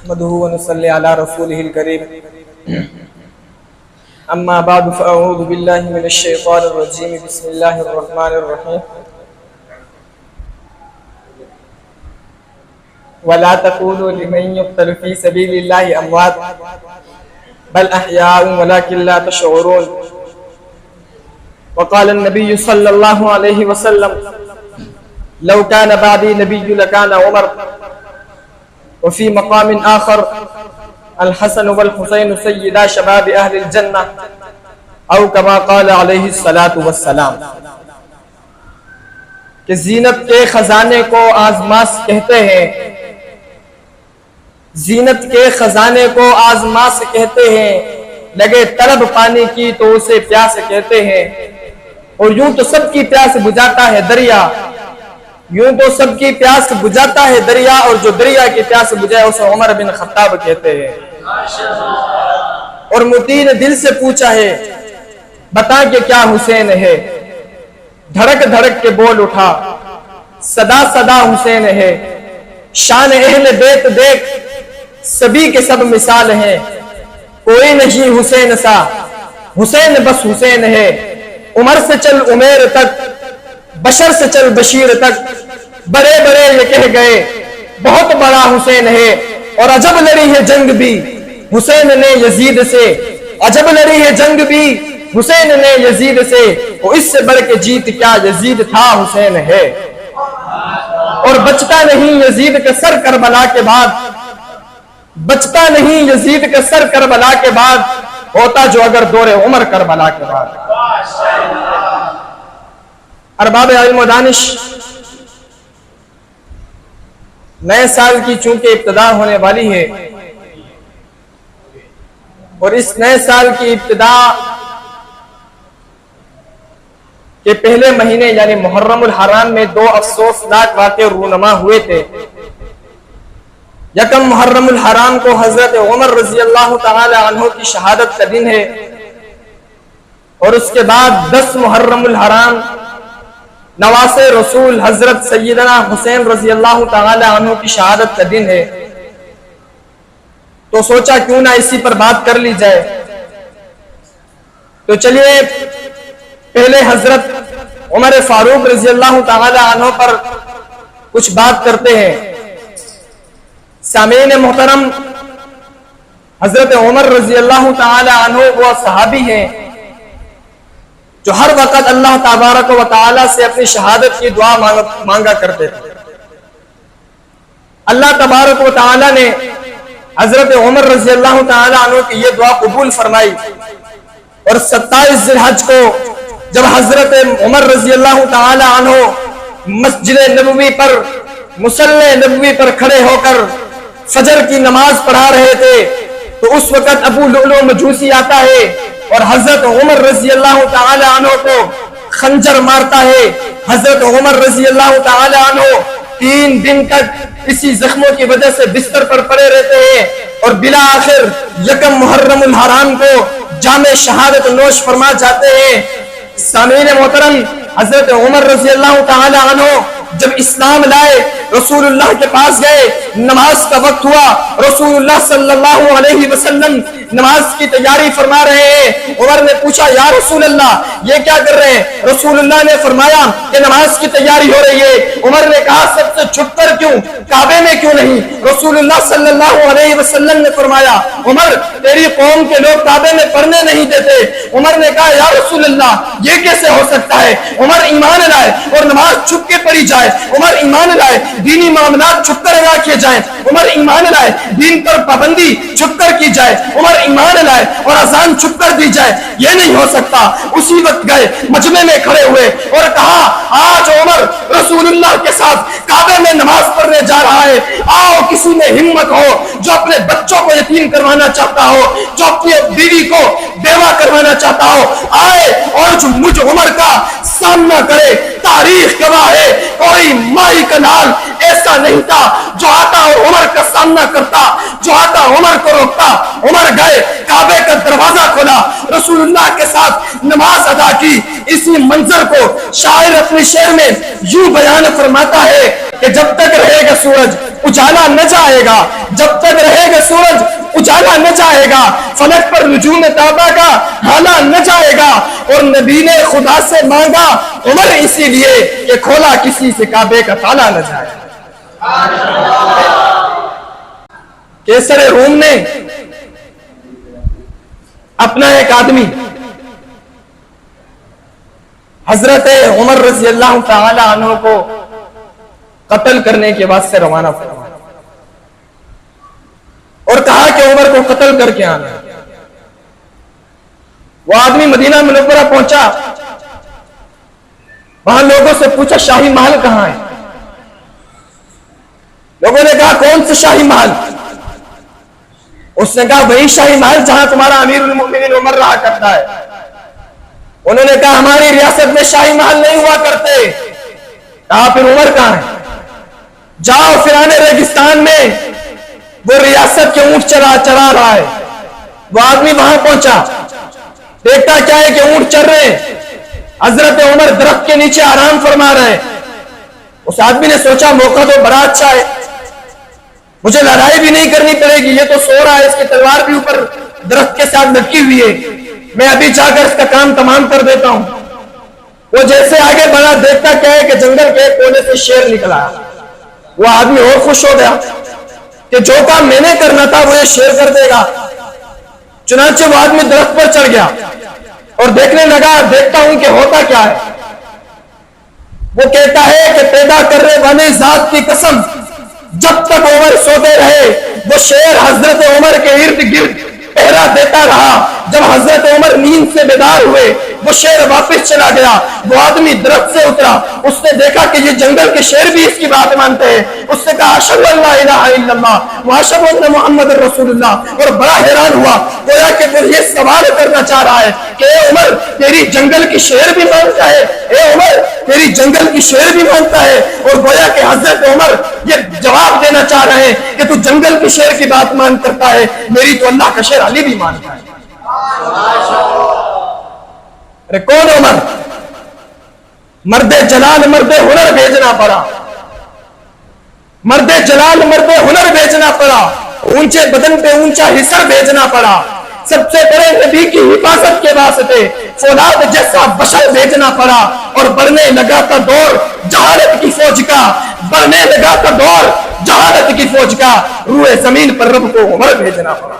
نحمده ونصلي على رسوله الكريم اما بعد فاعوذ بالله من الشيطان الرجيم بسم الله الرحمن الرحيم ولا تقولوا لمن يقتل في سبيل الله اموات بل احياء ولكن لا تشعرون وقال النبي صلى الله عليه وسلم لو كان بعدي نبي لكان عمر وفي مقام آخر الحسن والحسين سيدا شباب أهل الجنة او كما قال علیہ الصلاۃ والسلام کہ زینت کے خزانے کو آزماس کہتے ہیں، زینت کے خزانے کو آزماس کہتے ہیں، لگے طلب پانی کی تو اسے پیاس کہتے ہیں، اور یوں تو سب کی پیاس بجھاتا ہے دریا، یوں تو سب کی پیاس بجھاتا ہے دریا، اور جو دریا کی پیاس بجھائے اسے عمر بن خطاب کہتے ہیں۔ اور متی نے دل سے پوچھا ہے بتا کہ کیا حسین ہے، دھڑک دھڑک کے بول اٹھا صدا صدا حسین ہے، شان اہل بیت دیکھ سبھی کے سب مثال ہیں، کوئی نہیں حسین سا حسین بس حسین ہے، عمر سے چل عمیر تک بشر سے چل بشیر تک بڑے بڑے یہ کہہ گئے بہت بڑا حسین ہے، اور عجب لڑی ہے جنگ بھی حسین نے یزید سے، عجب لڑی ہے جنگ بھی حسین نے یزید سے، اور اس سے بڑھ کے جیت کیا یزید تھا حسین ہے، اور بچتا نہیں یزید کے سر کربلا کے بعد، بچتا نہیں یزید کے سر کربلا کے بعد، ہوتا جو اگر دور عمر کربلا کے بعد۔ ارباب علم و دانش، نئے سال کی چونکہ ابتدا ہونے والی ہے، اور اس نئے سال کی ابتدا کے پہلے مہینے یعنی محرم الحرام میں دو افسوسناک واقعے رونما ہوئے تھے۔ یکم محرم الحرام کو حضرت عمر رضی اللہ تعالی عنہ کی شہادت کا دن ہے، اور اس کے بعد 10 محرم الحرام نواسے رسول حضرت سیدنا حسین رضی اللہ تعالی عنہ کی شہادت کا دن ہے، تو سوچا کیوں نہ اسی پر بات کر لی جائے۔ تو چلیے پہلے حضرت عمر فاروق رضی اللہ تعالی عنہ پر کچھ بات کرتے ہیں۔ سامعین محترم، حضرت عمر رضی اللہ تعالی عنہ وہ صحابی ہیں جو ہر وقت اللہ تبارک و تعالی سے اپنی شہادت کی دعا مانگا کرتے تھے۔ اللہ تبارک و تعالی نے حضرت عمر رضی اللہ تعالی عنہ کی یہ دعا قبول فرمائی، اور 27 ذی الحج کو جب حضرت عمر رضی اللہ تعالی عنہ مسجد نبوی پر مصلی نبوی پر کھڑے ہو کر فجر کی نماز پڑھا رہے تھے، تو اس وقت ابو لؤلؤ مجوسی آتا ہے اور حضرت عمر رضی اللہ تعالی عنہ کو خنجر مارتا ہے۔ حضرت عمر رضی اللہ تعالی عنہ 3 دن تک اسی زخموں کی وجہ سے بستر پر پڑے رہتے ہیں، اور بلا آخر یکم محرم الحرام کو جامع شہادت نوش فرما جاتے ہیں۔ سامعین محترم، حضرت عمر رضی اللہ تعالی عنہ جب اسلام لائے، رسول اللہ کے پاس گئے، نماز کا وقت ہوا، رسول اللہ صلی اللہ علیہ وسلم نماز کی تیاری فرما رہے ہیں۔ عمر نے پوچھا یا رسول اللہ یہ کیا کر رہے ہیں؟ رسول اللہ نے فرمایا کہ نماز کی تیاری ہو رہی ہے۔ عمر نے کہا سب سے چھپ کر کیوں، کعبے میں کیوں نہیں؟ رسول اللہ صلی اللہ علیہ وسلم نے فرمایا عمر تیری قوم کے لوگ کعبے میں پڑھنے نہیں دیتے۔ عمر نے کہا یا رسول اللہ یہ کیسے ہو سکتا ہے؟ عمر ایمان لائے اور نماز چھپ کے پڑھی جائے، عمر ایمان لائے دینی معاملات چھپ کر ادا کیے جائیں، عمر ایمان لائے دین پر پابندی چھپ کر کی جائے، عمر ایمان لائے اور اذان چھپ کر دی جائے، یہ نہیں ہو سکتا۔ اسی وقت گئے مجمع میں کھڑے ہوئے اور کہا آج عمر رسول اللہ کے ساتھ کعبے میں نماز پڑھنے جا رہا ہے، آؤ کسی میں ہمت ہو جو اپنے بچوں کو یتیم کروانا چاہتا ہو، جو اپنی بیوی کو بیوہ کروانا چاہتا ہو، آئے اور جو مجھ عمر کا سامنا کرے۔ تاریخ گواہ ہے کوئی مائی کا نال ایسا نہیں تھا جو آتا اور عمر کا سامنا کرتا، جو آتا عمر کو روکتا، عمر گئے کعبے کا دروازہ کھولا، رسول اللہ کے ساتھ نماز ادا کی۔ اسی منظر کو شاعر اپنے شعر میں یوں بیان فرماتا ہے کہ جب تک رہے گا سورج اجالا نہ جائے گا، جب تک رہے گا سورج اجالا نہ جائے گا، فلک پر نجوم تابا کا حالا نہ جائے گا، اور نبی نے خدا سے مانگا عمر اسی لیے کہ کھولا کسی سے کعبے کا تالا نہ جائے۔ کیسر روم نے اپنا ایک آدمی حضرت عمر رضی اللہ تعالی عنہ کو قتل کرنے کے واسطے روانہ فرمایا اور کہا کہ عمر کو قتل کر کے آنا۔ وہ آدمی مدینہ منورہ پہنچا، وہاں لوگوں سے پوچھا شاہی محل کہاں ہے؟ لوگوں نے کہا کون سے شاہی محل؟ اس نے کہا وہی شاہی محل جہاں تمہارا امیر المؤمنین عمر رہا کرتا ہے۔ انہوں نے کہا ہماری ریاست میں شاہی محل نہیں ہوا کرتے۔ کہا پھر عمر کہاں ہے؟ جاؤ فیران ریگستان میں وہ ریاست کے اونٹ چرا رہا ہے۔ وہ آدمی وہاں پہنچا، دیکھتا کیا ہے کہ اونٹ چر رہے ہیں، حضرت عمر درخت کے نیچے آرام فرما رہے ہیں۔ اس آدمی نے سوچا موقع تو بڑا اچھا ہے، مجھے لڑائی بھی نہیں کرنی پڑے گی، یہ تو سو رہا ہے، اس کی تلوار بھی اوپر درخت کے ساتھ لٹکی ہوئی ہے، میں ابھی جا کر اس کا کام تمام کر دیتا ہوں۔ وہ جیسے آگے بڑھا، دیکھتا کیا ہے کہ جنگل کے کونے سے شیر نکلا۔ وہ آدمی اور خوش ہو گیا کہ جو کام میں نے کرنا تھا وہ یہ شیر کر دے گا۔ چنانچہ وہ آدمی درخت پر چڑھ گیا اور دیکھنے لگا، دیکھتا ہوں کہ ہوتا کیا ہے۔ وہ کہتا ہے کہ پیدا کرنے والے ذات کی قسم، جب تک عمر سوتے رہے وہ شیر حضرت عمر کے ارد گرد پہرا دیتا رہا۔ جب حضرت عمر نیند سے بیدار ہوئے وہ شیر واپس چلا گیا۔ وہ آدمی درخت سے اترا، اس نے دیکھا کہ یہ جنگل کے شیر بھی اس کی بات مانتے ہیں۔ اس نے کہا اشہد ان لا الہ الا اللہ واشہد ان محمد رسول اللہ، اور بڑا حیران ہوا، گویا کہ وہ یہ سوال کرنا چاہ رہا ہے کہ اے عمر تیری جنگل کی شیر بھی مانتا ہے، اے عمر تیری جنگل کی شیر بھی مانتا ہے۔ اور گویا کہ حضرت عمر یہ جواب دینا چاہ رہے ہیں کہ تو جنگل کی شیر کی بات مان کرتا ہے، میری تو اللہ کا شیر علی بھی مانتا ہے۔ ارے کون عمر؟ مرد جلال مرد ہنر بھیجنا پڑا، مرد جلال مرد ہنر بھیجنا پڑا، اونچے بدن پہ اونچا حصر بھیجنا پڑا، سب سے بڑے نبی کی حفاظت کے واسطے فولاد جیسا بشر بھیجنا پڑا، اور بڑھنے لگا تھا دور جہالت کی فوج کا، بڑھنے لگا تھا دور جہالت کی فوج کا، روئے زمین پر رب کو عمر بھیجنا پڑا۔